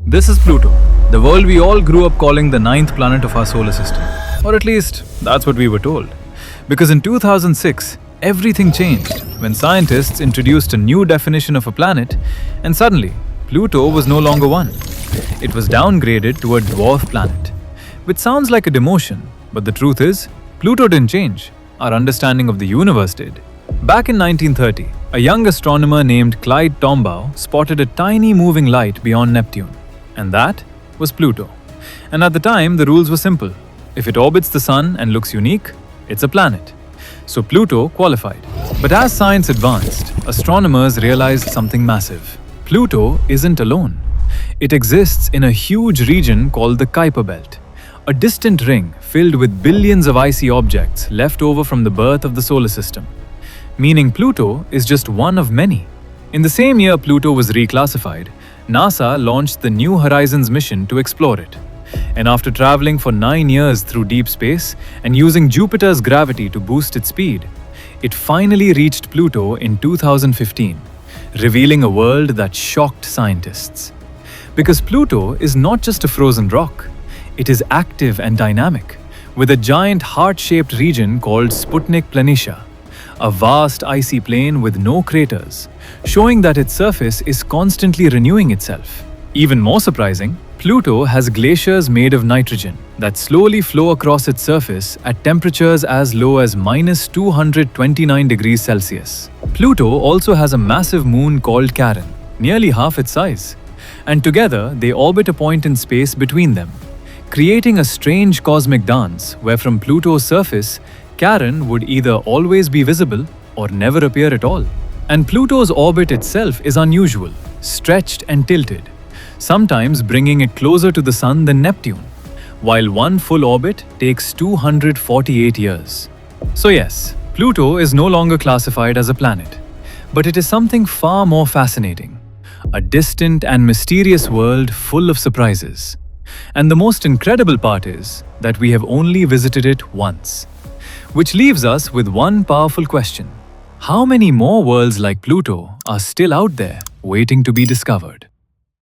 This is Pluto, the world we all grew up calling the ninth planet of our solar system. Or at least, that's what we were told. Because in 2006, everything changed when scientists introduced a new definition of a planet, and suddenly, Pluto was no longer one. It was downgraded to a dwarf planet. Which sounds like a demotion, but the truth is, Pluto didn't change. Our understanding of the universe did. Back in 1930, a young astronomer named Clyde Tombaugh spotted a tiny moving light beyond Neptune. And that was Pluto. And at the time, the rules were simple. If it orbits the Sun and looks unique, it's a planet. So Pluto qualified. But as science advanced, astronomers realized something massive. Pluto isn't alone. It exists in a huge region called the Kuiper Belt, a distant ring filled with billions of icy objects left over from the birth of the solar system. Meaning Pluto is just one of many. In the same year Pluto was reclassified, NASA launched the New Horizons mission to explore it. And after traveling for 9 years through deep space and using Jupiter's gravity to boost its speed, it finally reached Pluto in 2015, revealing a world that shocked scientists. Because Pluto is not just a frozen rock, it is active and dynamic, with a giant heart-shaped region called Sputnik Planitia, a vast icy plain with no craters, showing that its surface is constantly renewing itself. Even more surprising, Pluto has glaciers made of nitrogen that slowly flow across its surface at temperatures as low as -229 degrees Celsius. Pluto also has a massive moon called Charon, nearly half its size, and together they orbit a point in space between them, creating a strange cosmic dance where from Pluto's surface, Charon would either always be visible or never appear at all. And Pluto's orbit itself is unusual, stretched and tilted, sometimes bringing it closer to the Sun than Neptune, while one full orbit takes 248 years. So yes, Pluto is no longer classified as a planet, but it is something far more fascinating, a distant and mysterious world full of surprises. And the most incredible part is that we have only visited it once. Which leaves us with one powerful question. How many more worlds like Pluto are still out there waiting to be discovered?